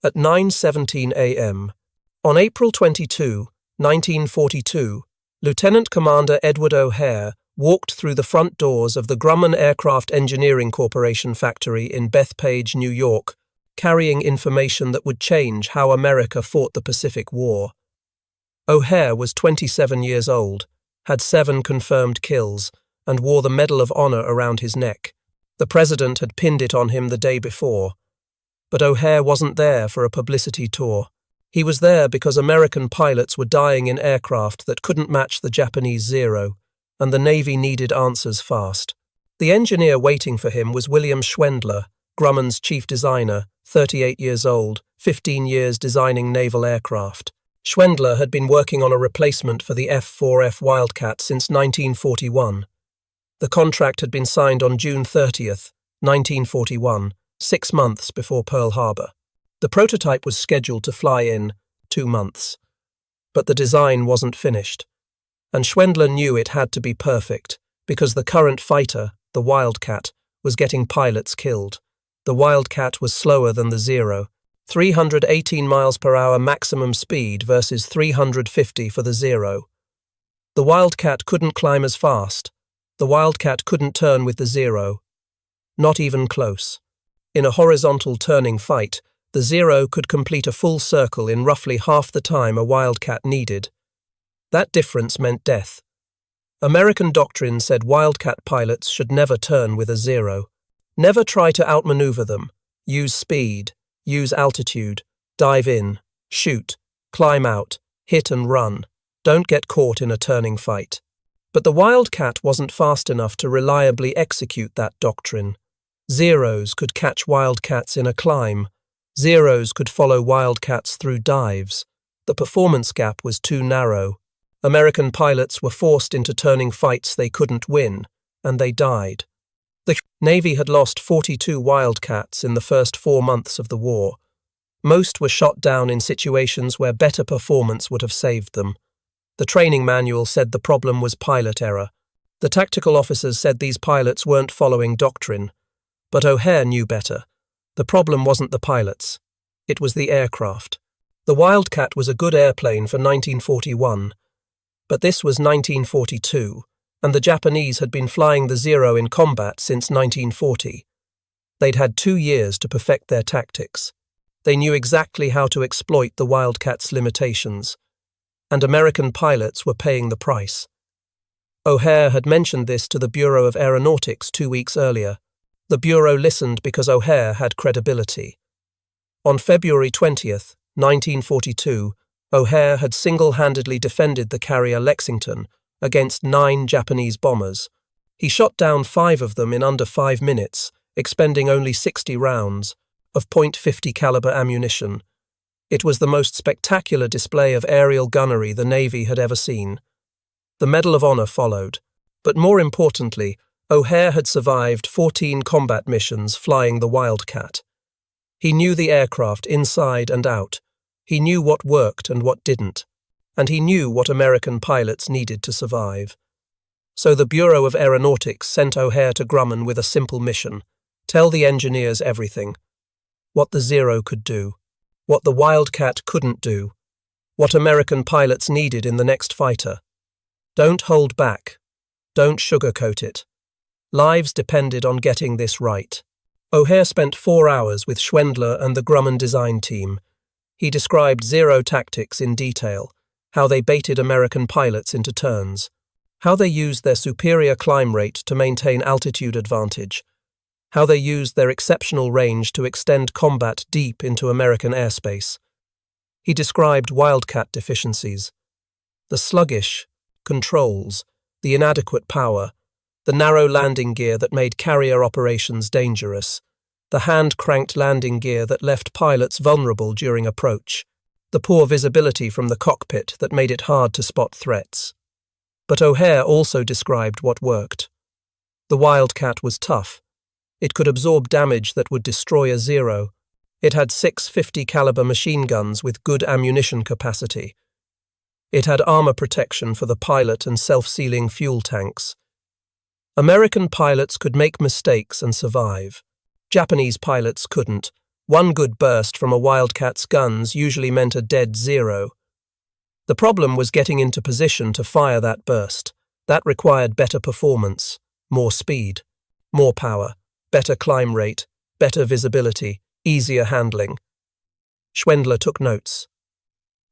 at 9:17 a.m. On April 22, 1942, Lieutenant Commander Edward O'Hare walked through the front doors of the Grumman Aircraft Engineering Corporation factory in Bethpage, New York, carrying information that would change how America fought the Pacific War. O'Hare was 27 years old, had 7 confirmed kills, and wore the Medal of Honor around his neck. The president had pinned it on him the day before. But O'Hare wasn't there for a publicity tour. He was there because American pilots were dying in aircraft that couldn't match the Japanese Zero, and the Navy needed answers fast. The engineer waiting for him was William Schwendler, Grumman's chief designer, 38 years old, 15 years designing naval aircraft. Schwendler had been working on a replacement for the F4F Wildcat since 1941. The contract had been signed on June 30th, 1941, 6 months before Pearl Harbor. The prototype was scheduled to fly in 2 months. But the design wasn't finished. And Schwendler knew it had to be perfect, because the current fighter, the Wildcat, was getting pilots killed. The Wildcat was slower than the Zero, 318 miles per hour maximum speed versus 350 for the Zero. The Wildcat couldn't climb as fast. The Wildcat couldn't turn with the Zero. Not even close. In a horizontal turning fight, the Zero could complete a full circle in roughly half the time a Wildcat needed. That difference meant death. American doctrine said Wildcat pilots should never turn with a Zero. Never try to outmaneuver them. Use speed. Use altitude, dive in, shoot, climb out, hit and run. Don't get caught in a turning fight. But the Wildcat wasn't fast enough to reliably execute that doctrine. Zeros could catch Wildcats in a climb. Zeros could follow Wildcats through dives. The performance gap was too narrow. American pilots were forced into turning fights they couldn't win, and they died. The Navy had lost 42 Wildcats in the first 4 months of the war. Most were shot down in situations where better performance would have saved them. The training manual said the problem was pilot error. The tactical officers said these pilots weren't following doctrine. But O'Hare knew better. The problem wasn't the pilots. It was the aircraft. The Wildcat was a good airplane for 1941. But this was 1942. And the Japanese had been flying the Zero in combat since 1940. They'd had 2 years to perfect their tactics. They knew exactly how to exploit the Wildcat's limitations. And American pilots were paying the price. O'Hare had mentioned this to the Bureau of Aeronautics 2 weeks earlier. The Bureau listened because O'Hare had credibility. On February 20th, 1942, O'Hare had single-handedly defended the carrier Lexington against 9 Japanese bombers. He shot down 5 of them in under 5 minutes, expending only 60 rounds of .50 caliber ammunition. It was the most spectacular display of aerial gunnery the Navy had ever seen. The Medal of Honor followed, but more importantly, O'Hare had survived 14 combat missions flying the Wildcat. He knew the aircraft inside and out. He knew what worked and what didn't. And he knew what American pilots needed to survive. So the Bureau of Aeronautics sent O'Hare to Grumman with a simple mission: tell the engineers everything. What the Zero could do. What the Wildcat couldn't do. What American pilots needed in the next fighter. Don't hold back. Don't sugarcoat it. Lives depended on getting this right. O'Hare spent 4 hours with Schwendler and the Grumman design team. He described Zero tactics in detail. How they baited American pilots into turns, how they used their superior climb rate to maintain altitude advantage, how they used their exceptional range to extend combat deep into American airspace. He described Wildcat deficiencies: the sluggish controls, the inadequate power, the narrow landing gear that made carrier operations dangerous, the hand-cranked landing gear that left pilots vulnerable during approach, the poor visibility from the cockpit that made it hard to spot threats. But O'Hare also described what worked. The Wildcat was tough. It could absorb damage that would destroy a Zero. It had 6 .50 caliber machine guns with good ammunition capacity. It had armor protection for the pilot and self-sealing fuel tanks. American pilots could make mistakes and survive. Japanese pilots couldn't. One good burst from a Wildcat's guns usually meant a dead zero. The problem was getting into position to fire that burst. That required better performance, more speed, more power, better climb rate, better visibility, easier handling. Schwendler took notes.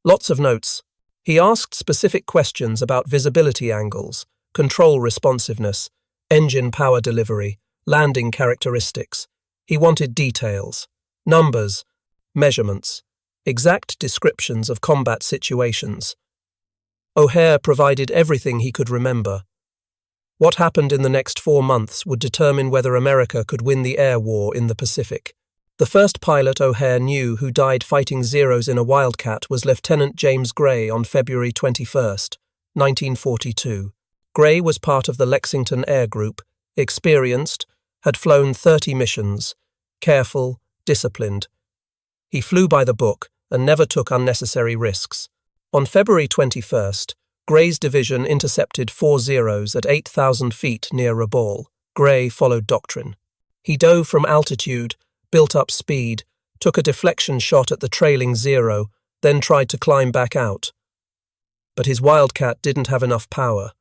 Lots of notes. He asked specific questions about visibility angles, control responsiveness, engine power delivery, landing characteristics. He wanted details, numbers, measurements, exact descriptions of combat situations. O'Hare provided everything he could remember. What happened in the next 4 months would determine whether America could win the air war in the Pacific. The first pilot O'Hare knew who died fighting Zeros in a Wildcat was Lieutenant James Gray on February 21, 1942. Gray was part of the Lexington Air Group, experienced, had flown 30 missions, careful, disciplined. He flew by the book and never took unnecessary risks. On February 21st, Gray's division intercepted 4 Zeros at 8,000 feet near Rabaul. Gray followed doctrine. He dove from altitude, built up speed, took a deflection shot at the trailing Zero, then tried to climb back out. But his Wildcat didn't have enough power.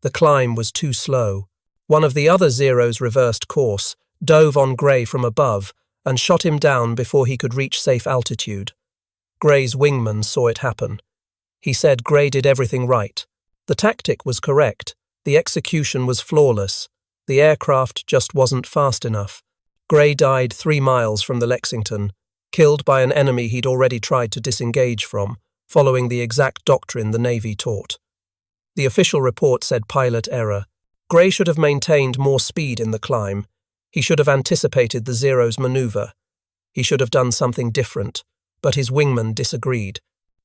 The climb was too slow. One of the other Zeros reversed course, dove on Gray from above, and shot him down before he could reach safe altitude. Gray's wingman saw it happen. He said Gray did everything right. The tactic was correct. The execution was flawless. The aircraft just wasn't fast enough. Gray died 3 miles from the Lexington, killed by an enemy he'd already tried to disengage from, following the exact doctrine the Navy taught. The official report said pilot error. Gray should have maintained more speed in the climb. He should have anticipated the Zero's maneuver. He should have done something different, but his wingman disagreed.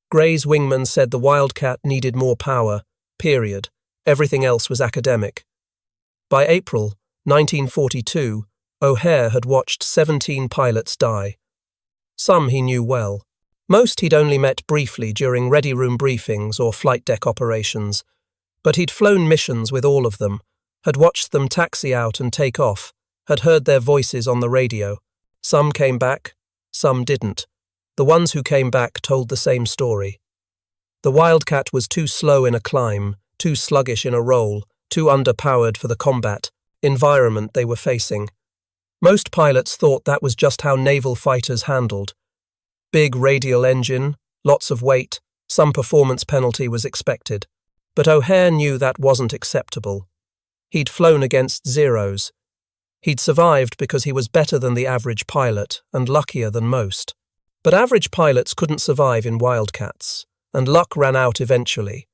Gray's wingman said the Wildcat needed more power, period. Everything else was academic. By April 1942, O'Hare had watched 17 pilots die. Some he knew well. Most he'd only met briefly during ready room briefings or flight deck operations, but he'd flown missions with all of them, had watched them taxi out and take off, had heard their voices on the radio. Some came back, some didn't. The ones who came back told the same story. The Wildcat was too slow in a climb, too sluggish in a roll, too underpowered for the combat environment they were facing. Most pilots thought that was just how naval fighters handled. Big radial engine, lots of weight, some performance penalty was expected. But O'Hare knew that wasn't acceptable. He'd flown against Zeros. He'd survived because he was better than the average pilot and luckier than most. But average pilots couldn't survive in Wildcats, and luck ran out eventually.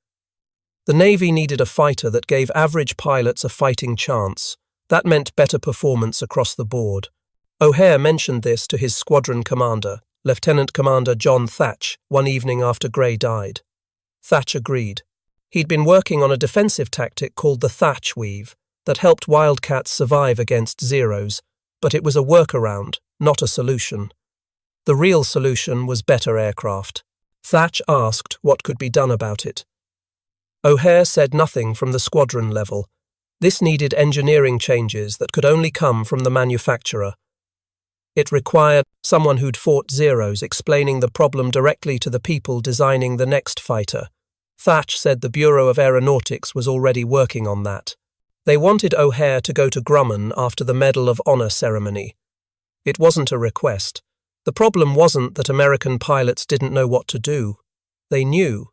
The Navy needed a fighter that gave average pilots a fighting chance. That meant better performance across the board. O'Hare mentioned this to his squadron commander, Lieutenant Commander John Thatch, one evening after Gray died. Thatch agreed. He'd been working on a defensive tactic called the Thatch Weave that helped Wildcats survive against Zeros, but it was a workaround, not a solution. The real solution was better aircraft. Thatch asked what could be done about it. O'Hare said nothing from the squadron level. This needed engineering changes that could only come from the manufacturer. It required someone who'd fought Zeros explaining the problem directly to the people designing the next fighter. Thatch said the Bureau of Aeronautics was already working on that. They wanted O'Hare to go to Grumman after the Medal of Honor ceremony. It wasn't a request. The problem wasn't that American pilots didn't know what to do. They knew.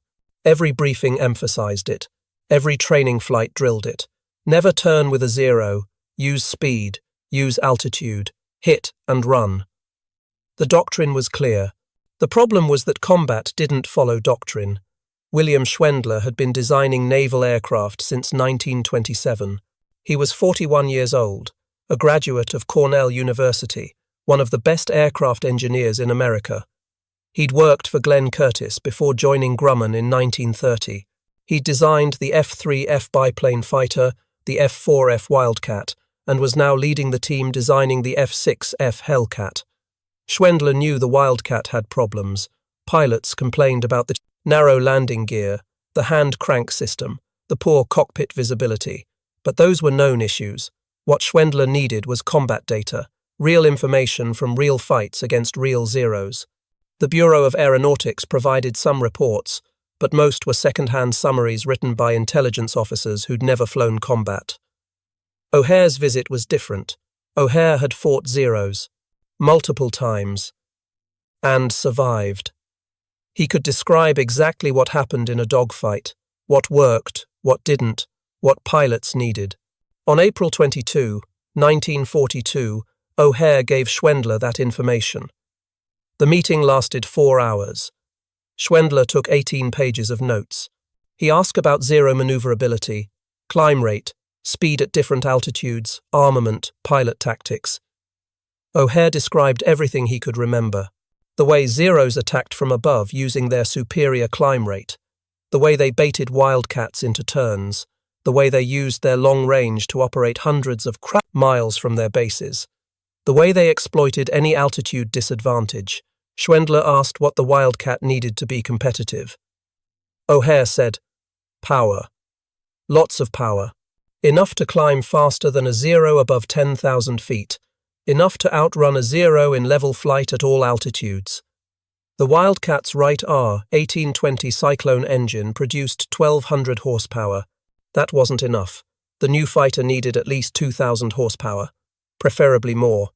Every briefing emphasized it. Every training flight drilled it. Never turn with a Zero. Use speed. Use altitude. Hit and run. The doctrine was clear. The problem was that combat didn't follow doctrine. William Schwendler had been designing naval aircraft since 1927. He was 41 years old, a graduate of Cornell University, one of the best aircraft engineers in America. He'd worked for Glenn Curtiss before joining Grumman in 1930. He'd designed the F6F biplane fighter, the F4F Wildcat, and was now leading the team designing the F6F Hellcat. Schwendler knew the Wildcat had problems. Pilots complained about the narrow landing gear, the hand crank system, the poor cockpit visibility. But those were known issues. What Schwendler needed was combat data, real information from real fights against real zeros. The Bureau of Aeronautics provided some reports, but most were second-hand summaries written by intelligence officers who'd never flown combat. O'Hare's visit was different. O'Hare had fought zeros, multiple times, and survived. He could describe exactly what happened in a dogfight, what worked, what didn't, what pilots needed. On April 22, 1942, O'Hare gave Schwendler that information. The meeting lasted 4 hours. Schwendler took 18 pages of notes. He asked about zero maneuverability, climb rate, speed at different altitudes, armament, pilot tactics. O'Hare described everything he could remember. The way zeros attacked from above using their superior climb rate, the way they baited wildcats into turns, the way they used their long range to operate hundreds of miles from their bases, the way they exploited any altitude disadvantage. Schwendler asked what the wildcat needed to be competitive. O'Hare said, "Power. Lots of power. Enough to climb faster than a zero above 10,000 feet. Enough to outrun a zero in level flight at all altitudes." The Wildcat's Wright R 1820 Cyclone engine produced 1,200 horsepower. That wasn't enough. The new fighter needed at least 2,000 horsepower, preferably more.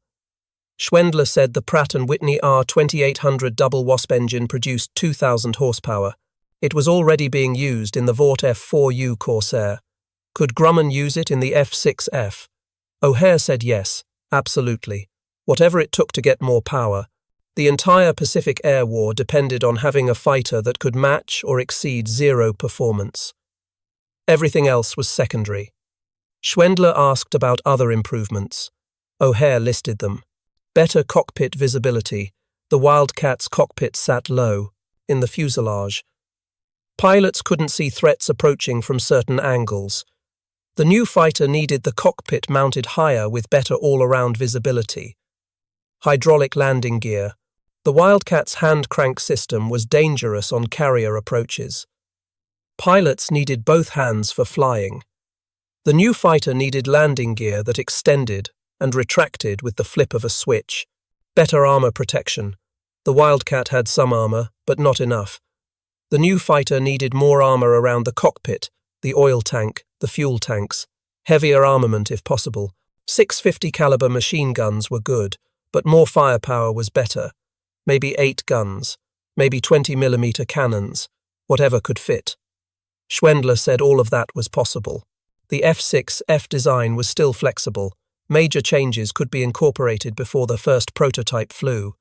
Schwendler said the Pratt & Whitney R 2800 double Wasp engine produced 2,000 horsepower. It was already being used in the Vought F4U Corsair. Could Grumman use it in the F6F? O'Hare said yes, absolutely. Whatever it took to get more power. The entire Pacific Air War depended on having a fighter that could match or exceed zero performance. Everything else was secondary. Schwendler asked about other improvements. O'Hare listed them. Better cockpit visibility. The Wildcat's cockpit sat low, in the fuselage. Pilots couldn't see threats approaching from certain angles. The new fighter needed the cockpit mounted higher with better all-around visibility. Hydraulic landing gear. The Wildcat's hand-crank system was dangerous on carrier approaches. Pilots needed both hands for flying. The new fighter needed landing gear that extended and retracted with the flip of a switch. Better armor protection. The Wildcat had some armor, but not enough. The new fighter needed more armor around the cockpit, the oil tank, the fuel tanks. Heavier armament if possible. 650 caliber machine guns were good, but more firepower was better. Maybe 8 guns, maybe 20mm cannons, whatever could fit. Schwendler said all of that was possible. The F6F design was still flexible. Major changes could be incorporated before the first prototype flew,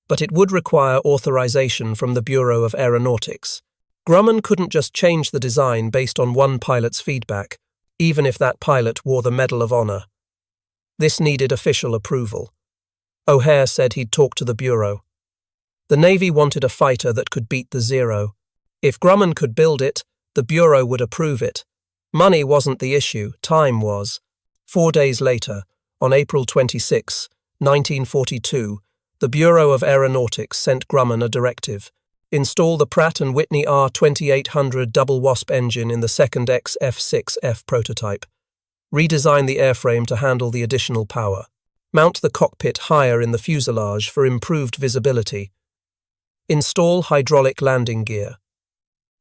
but it would require authorization from the Bureau of Aeronautics. Grumman couldn't just change the design based on one pilot's feedback, even if that pilot wore the Medal of Honor. This needed official approval. O'Hare said he'd talk to the Bureau. The Navy wanted a fighter that could beat the Zero. If Grumman could build it, the Bureau would approve it. Money wasn't the issue, time was. 4 days later, on April 26, 1942, the Bureau of Aeronautics sent Grumman a directive. Install the Pratt & Whitney R 2800 double Wasp engine in the second F6F prototype. Redesign the airframe to handle the additional power. Mount the cockpit higher in the fuselage for improved visibility. Install hydraulic landing gear.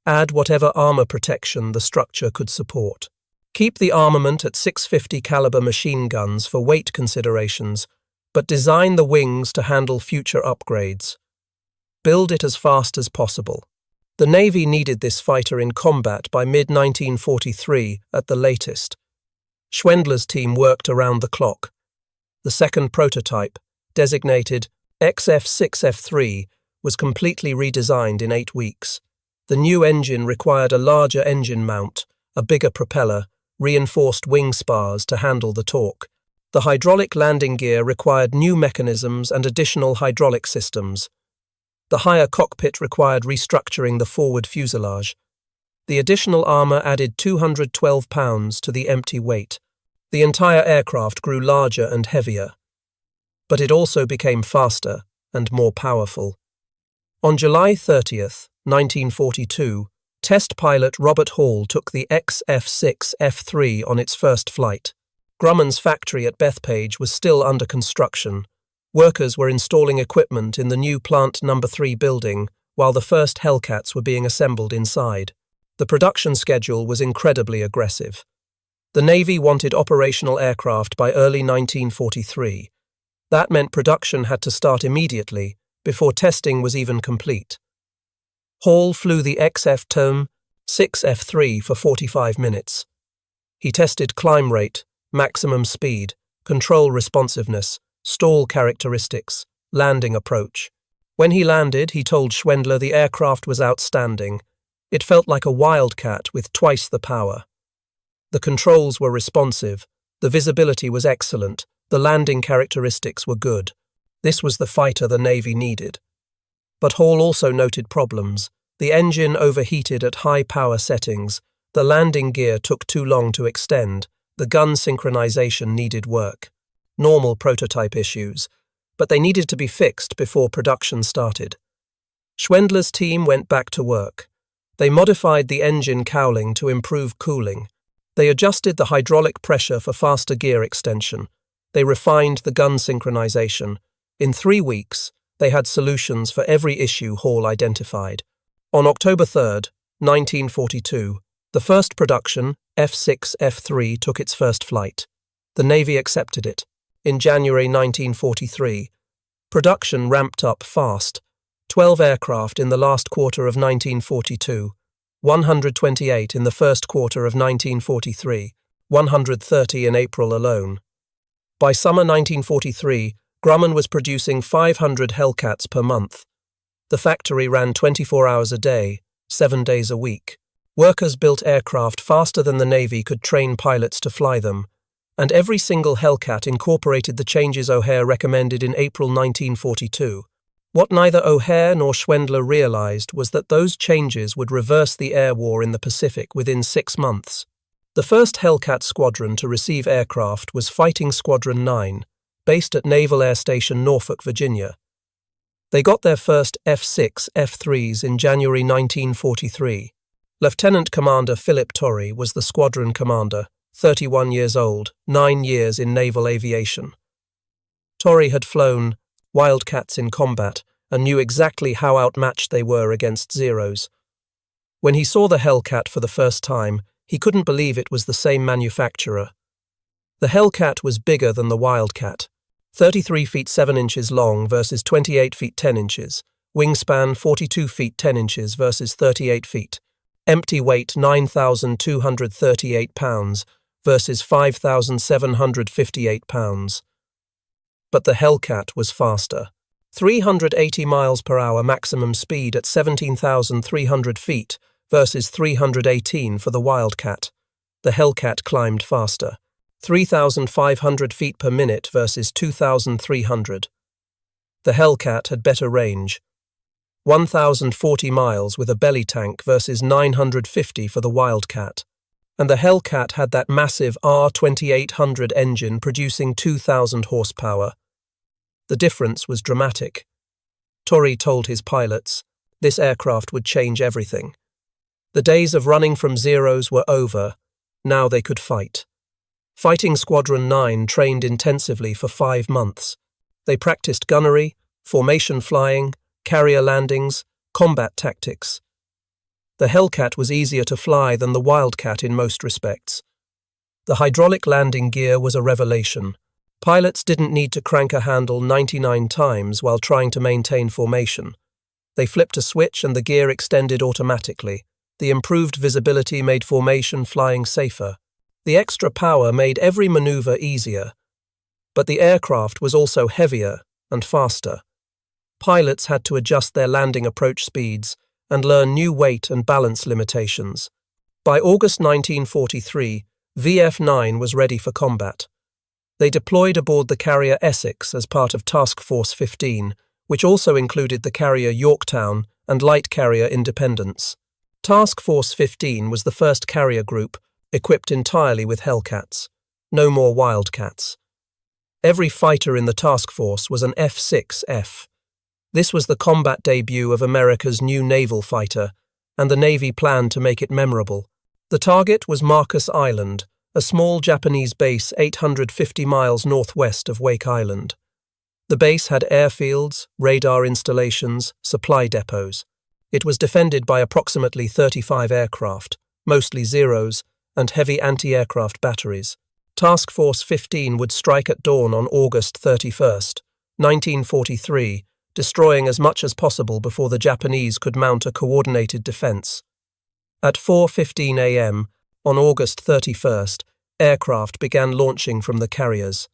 Add whatever armor protection the structure could support. Keep the armament at 650 caliber machine guns for weight considerations, but design the wings to handle future upgrades. Build it as fast as possible. The Navy needed this fighter in combat by mid-1943 at the latest. Schwendler's team worked around the clock. The second prototype, designated F6F3, was completely redesigned in 8 weeks. The new engine required a larger engine mount, a bigger propeller, reinforced wing spars to handle the torque. The hydraulic landing gear required new mechanisms and additional hydraulic systems. The higher cockpit required restructuring the forward fuselage. The additional armor added 212 pounds to the empty weight. The entire aircraft grew larger and heavier. But it also became faster and more powerful. On July 30th, 1942, test pilot Robert Hall took the F6F3 on its first flight. Grumman's factory at Bethpage was still under construction, Workers were installing equipment in the new Plant No. 3 building while the first Hellcats were being assembled inside. The production schedule was incredibly aggressive. The Navy wanted operational aircraft by early 1943. That meant production had to start immediately, before testing was even complete. Hall flew the F6F F3 for 45 minutes. He tested climb rate, maximum speed, control responsiveness, stall characteristics, landing approach. When he landed, he told Schwendler the aircraft was outstanding. It felt like a Wildcat with twice the power. The controls were responsive, the visibility was excellent, the landing characteristics were good. This was the fighter the Navy needed. But Hall also noted problems. The engine overheated at high power settings, the landing gear took too long to extend, the gun synchronization needed work. Normal prototype issues, but they needed to be fixed before production started. Schwendler's team went back to work. They modified the engine cowling to improve cooling. They adjusted the hydraulic pressure for faster gear extension. They refined the gun synchronization. In 3 weeks, they had solutions for every issue Hall identified. On October 3, 1942, the first production, F6F F3, took its first flight. The Navy accepted it. In January 1943, production ramped up fast. 12 aircraft in the last quarter of 1942, 128 in the first quarter of 1943, 130 in April alone. By summer 1943, Grumman was producing 500 Hellcats per month. The factory ran 24 hours a day, 7 days a week. Workers built aircraft faster than the Navy could train pilots to fly them, and every single Hellcat incorporated the changes O'Hare recommended in April 1942. What neither O'Hare nor Schwendler realized was that those changes would reverse the air war in the Pacific within 6 months. The first Hellcat squadron to receive aircraft was Fighting Squadron 9, based at Naval Air Station Norfolk, Virginia. They got their first F6 F3s in January 1943. Lieutenant Commander Philip Torrey was the squadron commander, 31 years old, 9 years in naval aviation. Torrey had flown Wildcats in combat and knew exactly how outmatched they were against Zeros. When he saw the Hellcat for the first time, he couldn't believe it was the same manufacturer. The Hellcat was bigger than the Wildcat, 33 feet 7 inches long versus 28 feet 10 inches, wingspan 42 feet 10 inches versus 38 feet, empty weight 9,238 pounds versus 5,758 pounds. But the Hellcat was faster. 380 miles per hour maximum speed at 17,300 feet versus 318 for the Wildcat. The Hellcat climbed faster. 3,500 feet per minute versus 2,300. The Hellcat had better range. 1,040 miles with a belly tank versus 950 for the Wildcat. And the Hellcat had that massive R2800 engine producing 2,000 horsepower. The difference was dramatic. Torrey told his pilots, this aircraft would change everything. The days of running from Zeros were over. Now they could fight. Fighting Squadron 9 trained intensively for 5 months. They practiced gunnery, formation flying, carrier landings, combat tactics. The Hellcat was easier to fly than the Wildcat in most respects. The hydraulic landing gear was a revelation. Pilots didn't need to crank a handle 99 times while trying to maintain formation. They flipped a switch and the gear extended automatically. The improved visibility made formation flying safer. The extra power made every maneuver easier. But the aircraft was also heavier and faster. Pilots had to adjust their landing approach speeds and learn new weight and balance limitations. By August 1943, VF-9 was ready for combat. They deployed aboard the carrier Essex as part of Task Force 15, which also included the carrier Yorktown and light carrier Independence. Task Force 15 was the first carrier group equipped entirely with Hellcats. No more Wildcats. Every fighter in the task force was an F6F. This was the combat debut of America's new naval fighter, and the Navy planned to make it memorable. The target was Marcus Island, a small Japanese base 850 miles northwest of Wake Island. The base had airfields, radar installations, supply depots. It was defended by approximately 35 aircraft, mostly Zeros, and heavy anti-aircraft batteries. Task Force 15 would strike at dawn on August 31st, 1943, destroying as much as possible before the Japanese could mount a coordinated defense. At 4:15 a.m. on August 31st, aircraft began launching from the carriers.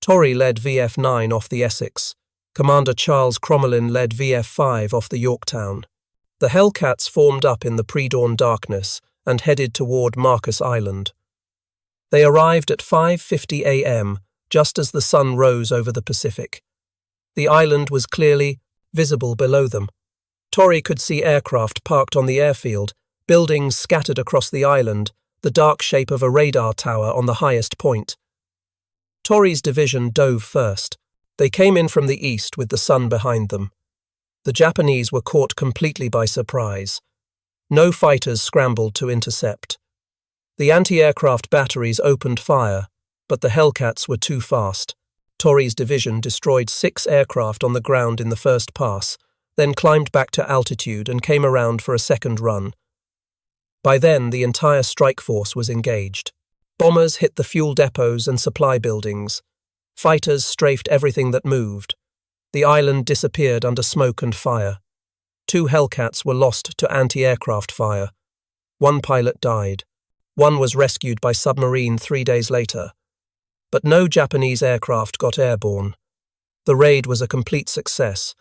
Torrey led VF-9 off the Essex. Commander Charles Crommelin led VF-5 off the Yorktown. The Hellcats formed up in the pre-dawn darkness and headed toward Marcus Island. They arrived at 5:50 a.m., just as the sun rose over the Pacific. The island was clearly visible below them. Torrey could see aircraft parked on the airfield, buildings scattered across the island, the dark shape of a radar tower on the highest point. Torrey's division dove first. They came in from the east with the sun behind them. The Japanese were caught completely by surprise. No fighters scrambled to intercept. The anti-aircraft batteries opened fire, but the Hellcats were too fast. Torrey's division destroyed 6 aircraft on the ground in the first pass, then climbed back to altitude and came around for a second run. By then, the entire strike force was engaged. Bombers hit the fuel depots and supply buildings. Fighters strafed everything that moved. The island disappeared under smoke and fire. 2 Hellcats were lost to anti-aircraft fire. 1 pilot died. 1 was rescued by submarine 3 days later. But no Japanese aircraft got airborne. The raid was a complete success.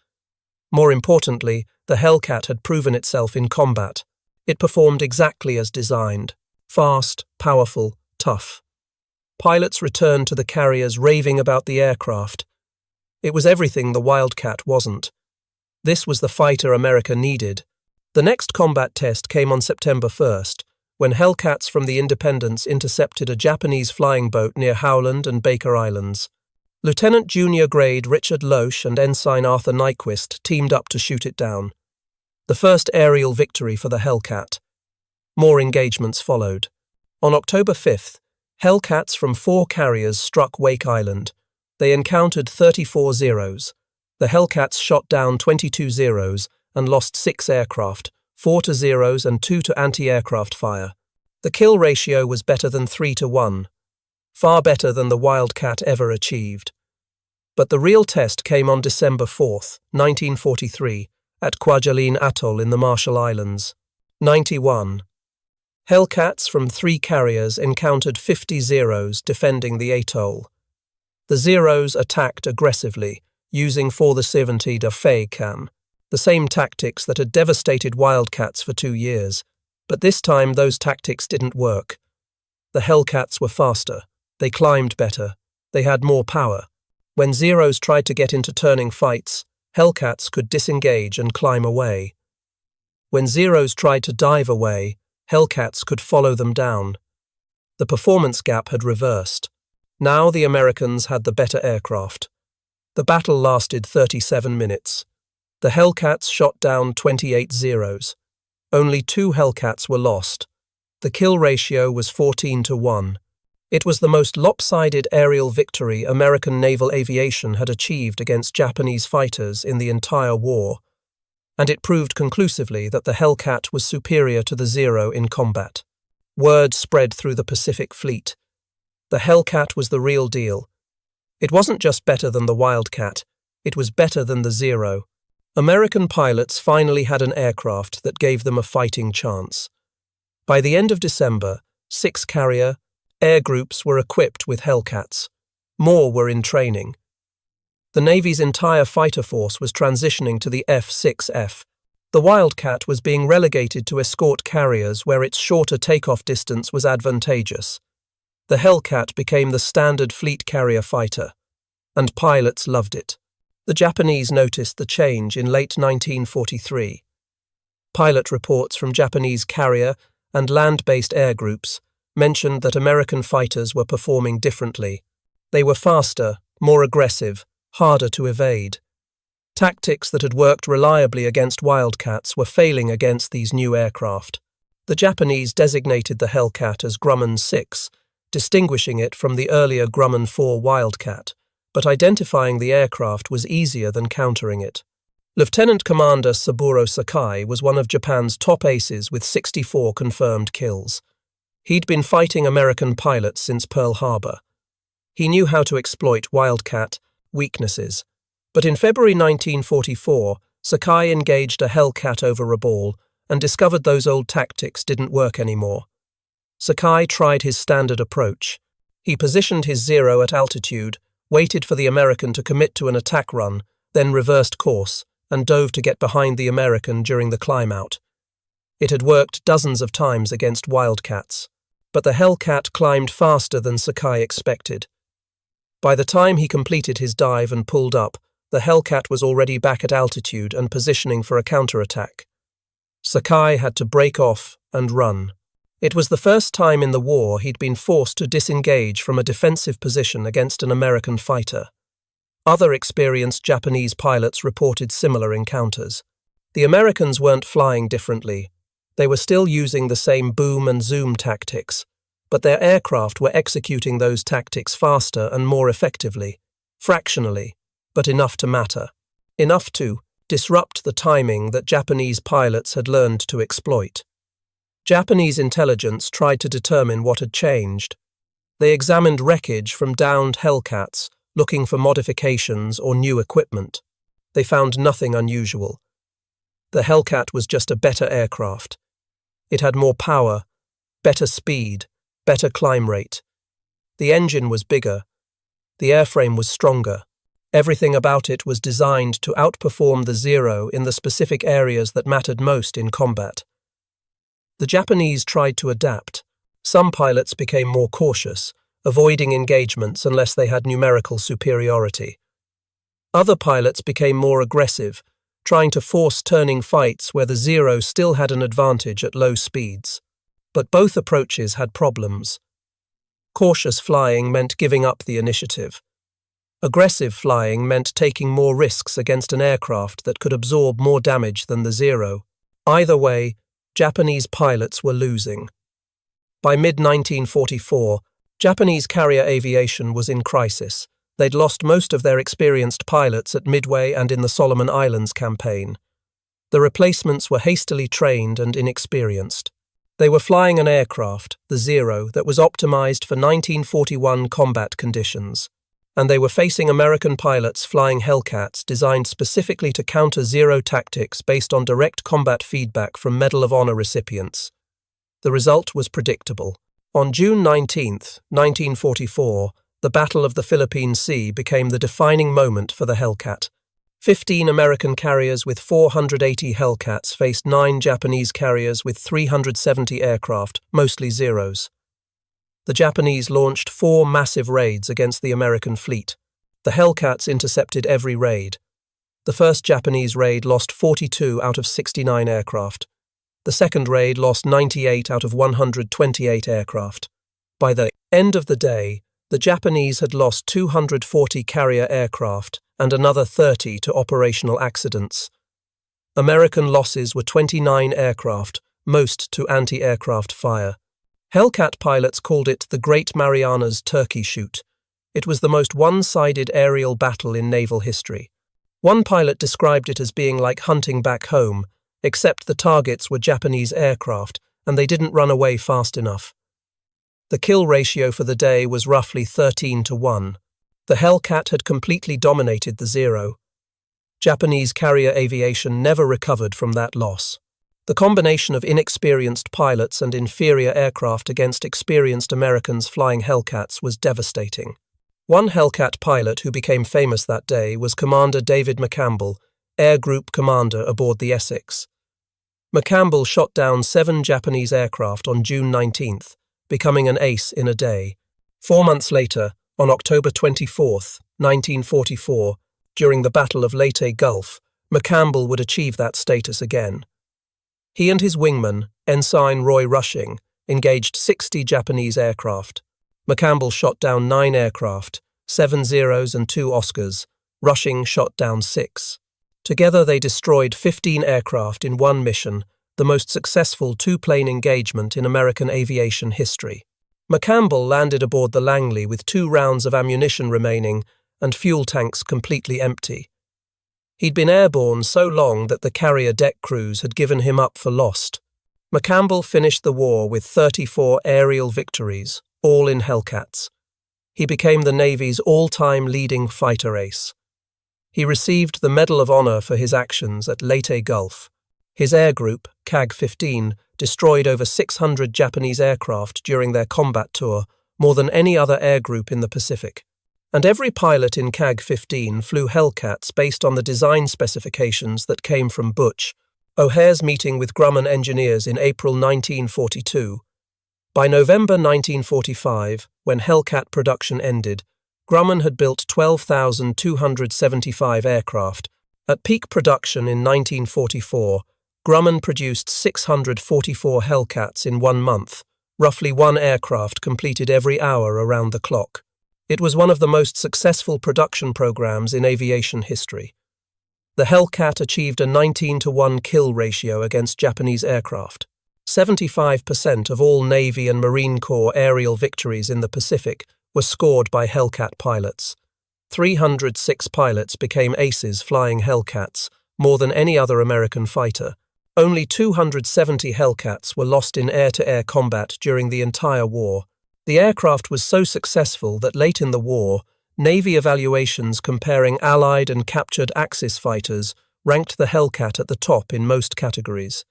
More importantly, the Hellcat had proven itself in combat. It performed exactly as designed. Fast, powerful, tough. Pilots returned to the carriers raving about the aircraft. It was everything the Wildcat wasn't. This was the fighter America needed. The next combat test came on September 1st, when Hellcats from the Independence intercepted a Japanese flying boat near Howland and Baker Islands. Lieutenant Junior Grade Richard Loesch and Ensign Arthur Nyquist teamed up to shoot it down. The first aerial victory for the Hellcat. More engagements followed. On October 5th, Hellcats from 4 carriers struck Wake Island. They encountered 34 Zeros. The Hellcats shot down 22 Zeros and lost 6 aircraft, 4 to Zeros and 2 to anti-aircraft fire. The kill ratio was better than 3-1, far better than the Wildcat ever achieved. But the real test came on December 4th, 1943, at Kwajalein Atoll in the Marshall Islands. 91. Hellcats from 3 carriers encountered 50 Zeros defending the atoll. The Zeros attacked aggressively, using for the 70 F6F, the same tactics that had devastated Wildcats for 2 years. But this time those tactics didn't work. The Hellcats were faster. They climbed better. They had more power. When Zeros tried to get into turning fights, Hellcats could disengage and climb away. When Zeros tried to dive away, Hellcats could follow them down. The performance gap had reversed. Now the Americans had the better aircraft. The battle lasted 37 minutes. The Hellcats shot down 28 Zeros. Only 2 Hellcats were lost. The kill ratio was 14-1. It was the most lopsided aerial victory American naval aviation had achieved against Japanese fighters in the entire war, and it proved conclusively that the Hellcat was superior to the Zero in combat. Word spread through the Pacific Fleet. The Hellcat was the real deal. It wasn't just better than the Wildcat, it was better than the Zero. American pilots finally had an aircraft that gave them a fighting chance. By the end of December, 6 carrier air groups were equipped with Hellcats. More were in training. The Navy's entire fighter force was transitioning to the F6F. The Wildcat was being relegated to escort carriers where its shorter takeoff distance was advantageous. The Hellcat became the standard fleet carrier fighter, and pilots loved it. The Japanese noticed the change in late 1943. Pilot reports from Japanese carrier and land-based air groups mentioned that American fighters were performing differently. They were faster, more aggressive, harder to evade. Tactics that had worked reliably against Wildcats were failing against these new aircraft. The Japanese designated the Hellcat as Grumman 6, distinguishing it from the earlier Grumman 4 Wildcat, but identifying the aircraft was easier than countering it. Lieutenant Commander Saburo Sakai was one of Japan's top aces with 64 confirmed kills. He'd been fighting American pilots since Pearl Harbor. He knew how to exploit Wildcat weaknesses. But in February 1944, Sakai engaged a Hellcat over a ball and discovered those old tactics didn't work anymore. Sakai tried his standard approach. He positioned his Zero at altitude, waited for the American to commit to an attack run, then reversed course and dove to get behind the American during the climb-out. It had worked dozens of times against Wildcats, but the Hellcat climbed faster than Sakai expected. By the time he completed his dive and pulled up, the Hellcat was already back at altitude and positioning for a counterattack. Sakai had to break off and run. It was the first time in the war he'd been forced to disengage from a defensive position against an American fighter. Other experienced Japanese pilots reported similar encounters. The Americans weren't flying differently. They were still using the same boom and zoom tactics, but their aircraft were executing those tactics faster and more effectively, fractionally, but enough to matter. Enough to disrupt the timing that Japanese pilots had learned to exploit. Japanese intelligence tried to determine what had changed. They examined wreckage from downed Hellcats, looking for modifications or new equipment. They found nothing unusual. The Hellcat was just a better aircraft. It had more power, better speed, better climb rate. The engine was bigger. The airframe was stronger. Everything about it was designed to outperform the Zero in the specific areas that mattered most in combat. The Japanese tried to adapt. Some pilots became more cautious, avoiding engagements unless they had numerical superiority. Other pilots became more aggressive, trying to force turning fights where the Zero still had an advantage at low speeds. But both approaches had problems. Cautious flying meant giving up the initiative. Aggressive flying meant taking more risks against an aircraft that could absorb more damage than the Zero. Either way, Japanese pilots were losing. By mid-1944, Japanese carrier aviation was in crisis. They'd lost most of their experienced pilots at Midway and in the Solomon Islands campaign. The replacements were hastily trained and inexperienced. They were flying an aircraft, the Zero, that was optimized for 1941 combat conditions. And they were facing American pilots flying Hellcats designed specifically to counter Zero tactics based on direct combat feedback from Medal of Honor recipients. The result was predictable. On June 19, 1944, the Battle of the Philippine Sea became the defining moment for the Hellcat. 15 American carriers with 480 Hellcats faced 9 Japanese carriers with 370 aircraft, mostly Zeros. The Japanese launched 4 massive raids against the American fleet. The Hellcats intercepted every raid. The first Japanese raid lost 42 out of 69 aircraft. The second raid lost 98 out of 128 aircraft. By the end of the day, the Japanese had lost 240 carrier aircraft and another 30 to operational accidents. American losses were 29 aircraft, most to anti-aircraft fire. Hellcat pilots called it the Great Marianas Turkey Shoot. It was the most one-sided aerial battle in naval history. One pilot described it as being like hunting back home, except the targets were Japanese aircraft and they didn't run away fast enough. The kill ratio for the day was roughly 13-1. The Hellcat had completely dominated the Zero. Japanese carrier aviation never recovered from that loss. The combination of inexperienced pilots and inferior aircraft against experienced Americans flying Hellcats was devastating. One Hellcat pilot who became famous that day was Commander David McCampbell, Air Group Commander aboard the Essex. McCampbell shot down 7 Japanese aircraft on June 19th, becoming an ace in a day. 4 months later, on October 24, 1944, during the Battle of Leyte Gulf, McCampbell would achieve that status again. He and his wingman, Ensign Roy Rushing, engaged 60 Japanese aircraft. McCampbell shot down 9 aircraft, 7 Zeros and 2 Oscars. Rushing shot down 6. Together they destroyed 15 aircraft in one mission, the most successful 2-plane engagement in American aviation history. McCampbell landed aboard the Langley with 2 rounds of ammunition remaining and fuel tanks completely empty. He'd been airborne so long that the carrier deck crews had given him up for lost. McCampbell finished the war with 34 aerial victories, all in Hellcats. He became the Navy's all-time leading fighter ace. He received the Medal of Honor for his actions at Leyte Gulf. His air group, CAG-15, destroyed over 600 Japanese aircraft during their combat tour, more than any other air group in the Pacific. And every pilot in CAG-15 flew Hellcats based on the design specifications that came from Butch, O'Hare's meeting with Grumman engineers in April 1942. By November 1945, when Hellcat production ended, Grumman had built 12,275 aircraft. At peak production in 1944, Grumman produced 644 Hellcats in 1 month, roughly 1 aircraft completed every hour around the clock. It was one of the most successful production programs in aviation history. The Hellcat achieved a 19-to-1 kill ratio against Japanese aircraft. 75% of all Navy and Marine Corps aerial victories in the Pacific were scored by Hellcat pilots. 306 pilots became aces flying Hellcats, more than any other American fighter. Only 270 Hellcats were lost in air-to-air combat during the entire war. The aircraft was so successful that late in the war, Navy evaluations comparing Allied and captured Axis fighters ranked the Hellcat at the top in most categories.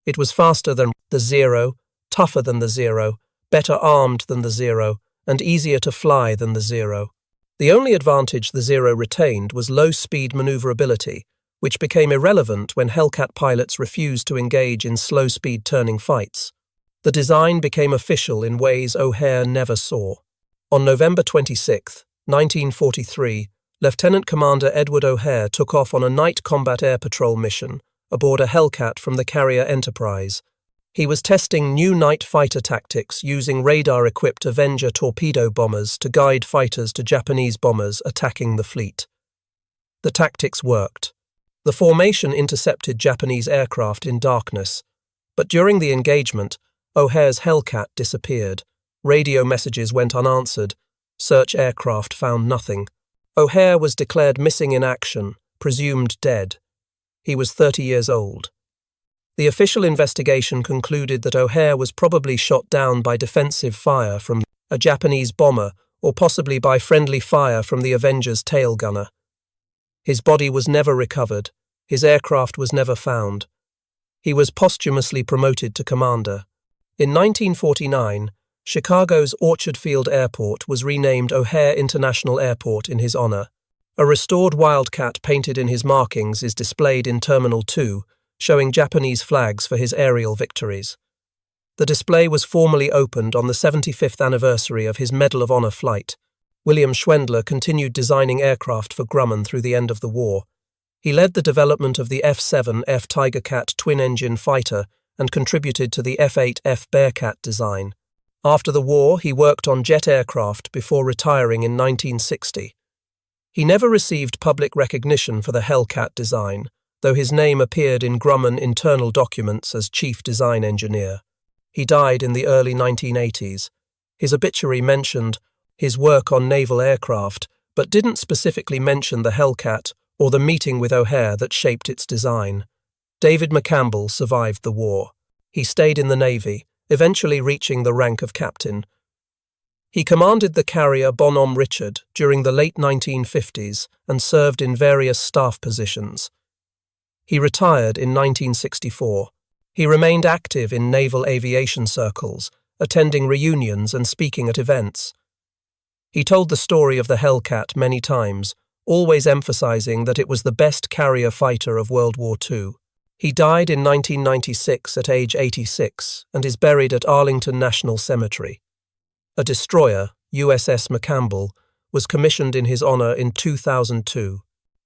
It was faster than the Zero, tougher than the Zero, better armed than the Zero, and easier to fly than the Zero. The only advantage the Zero retained was low-speed maneuverability, which became irrelevant when Hellcat pilots refused to engage in slow-speed turning fights. The design became official in ways O'Hare never saw. On November 26, 1943, Lieutenant Commander Edward O'Hare took off on a night combat air patrol mission aboard a Hellcat from the carrier Enterprise. He was testing new night fighter tactics using radar-equipped Avenger torpedo bombers to guide fighters to Japanese bombers attacking the fleet. The tactics worked. The formation intercepted Japanese aircraft in darkness, but during the engagement, O'Hare's Hellcat disappeared. Radio messages went unanswered. Search aircraft found nothing. O'Hare was declared missing in action, presumed dead. He was 30 years old. The official investigation concluded that O'Hare was probably shot down by defensive fire from a Japanese bomber or possibly by friendly fire from the Avenger's tail gunner. His body was never recovered. His aircraft was never found. He was posthumously promoted to commander. In 1949, Chicago's Orchard Field Airport was renamed O'Hare International Airport in his honor. A restored Wildcat painted in his markings is displayed in Terminal 2, showing Japanese flags for his aerial victories. The display was formally opened on the 75th anniversary of his Medal of Honor flight. William Schwendler continued designing aircraft for Grumman through the end of the war. He led the development of the F6F Tigercat twin-engine fighter and contributed to the F8F Bearcat design. After the war, he worked on jet aircraft before retiring in 1960. He never received public recognition for the Hellcat design, though his name appeared in Grumman internal documents as chief design engineer. He died in the early 1980s. His obituary mentioned his work on naval aircraft, but didn't specifically mention the Hellcat or the meeting with O'Hare that shaped its design. David McCampbell survived the war. He stayed in the Navy, eventually reaching the rank of captain. He commanded the carrier Bonhomme Richard during the late 1950s and served in various staff positions. He retired in 1964. He remained active in naval aviation circles, attending reunions and speaking at events. He told the story of the Hellcat many times, always emphasizing that it was the best carrier fighter of World War II. He died in 1996 at age 86 and is buried at Arlington National Cemetery. A destroyer, USS McCampbell, was commissioned in his honor in 2002.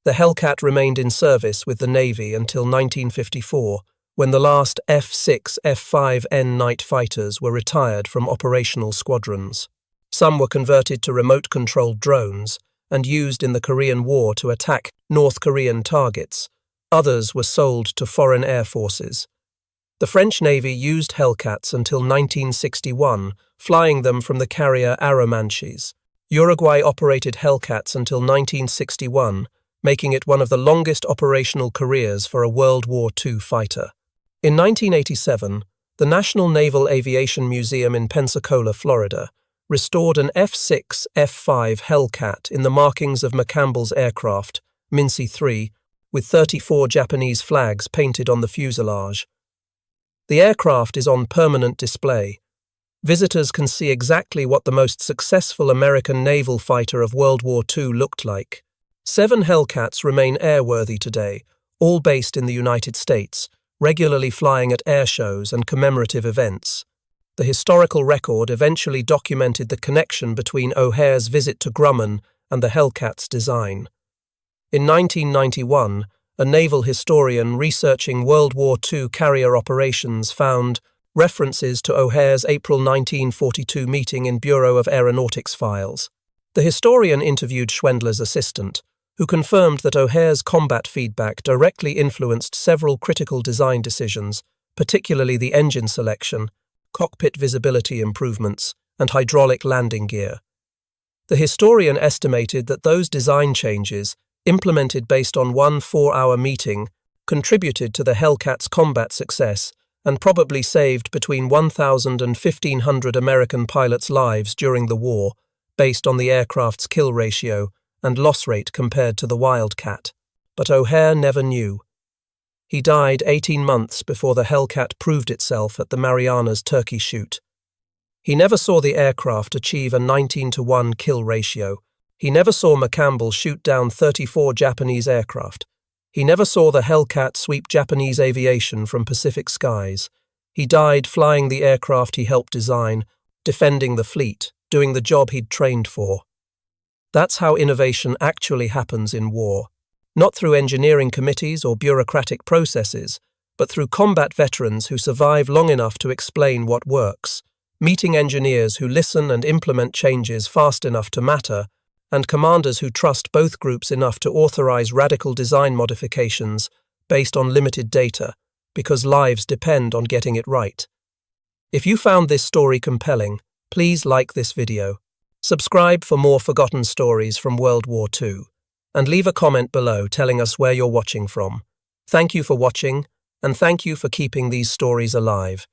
The Hellcat remained in service with the Navy until 1954, when the last F6F night fighters were retired from operational squadrons. Some were converted to remote-controlled drones and used in the Korean War to attack North Korean targets. Others were sold to foreign air forces. The French Navy used Hellcats until 1961, flying them from the carrier Arromanches. Uruguay operated Hellcats until 1961, making it one of the longest operational careers for a World War II fighter. In 1987, the National Naval Aviation Museum in Pensacola, Florida, restored an F6F Hellcat in the markings of McCampbell's aircraft, Mincy 3, with 34 Japanese flags painted on the fuselage. The aircraft is on permanent display. Visitors can see exactly what the most successful American naval fighter of World War II looked like. 7 Hellcats remain airworthy today, all based in the United States, regularly flying at air shows and commemorative events. The historical record eventually documented the connection between O'Hare's visit to Grumman and the Hellcat's design. In 1991, a naval historian researching World War II carrier operations found references to O'Hare's April 1942 meeting in Bureau of Aeronautics files. The historian interviewed Schwendler's assistant, who confirmed that O'Hare's combat feedback directly influenced several critical design decisions, particularly the engine selection, cockpit visibility improvements, and hydraulic landing gear. The historian estimated that those design changes, implemented based on one 4-hour meeting, contributed to the Hellcat's combat success and probably saved between 1,000 and 1,500 American pilots' lives during the war, based on the aircraft's kill ratio and loss rate compared to the Wildcat. But O'Hare never knew. He died 18 months before the Hellcat proved itself at the Marianas Turkey Shoot. He never saw the aircraft achieve a 19-to-1 kill ratio. He never saw McCampbell shoot down 34 Japanese aircraft. He never saw the Hellcat sweep Japanese aviation from Pacific skies. He died flying the aircraft he helped design, defending the fleet, doing the job he'd trained for. That's how innovation actually happens in war. Not through engineering committees or bureaucratic processes, but through combat veterans who survive long enough to explain what works, meeting engineers who listen and implement changes fast enough to matter, and commanders who trust both groups enough to authorize radical design modifications based on limited data, because lives depend on getting it right. If you found this story compelling, please like this video, subscribe for more forgotten stories from World War II, and leave a comment below telling us where you're watching from. Thank you for watching, and thank you for keeping these stories alive.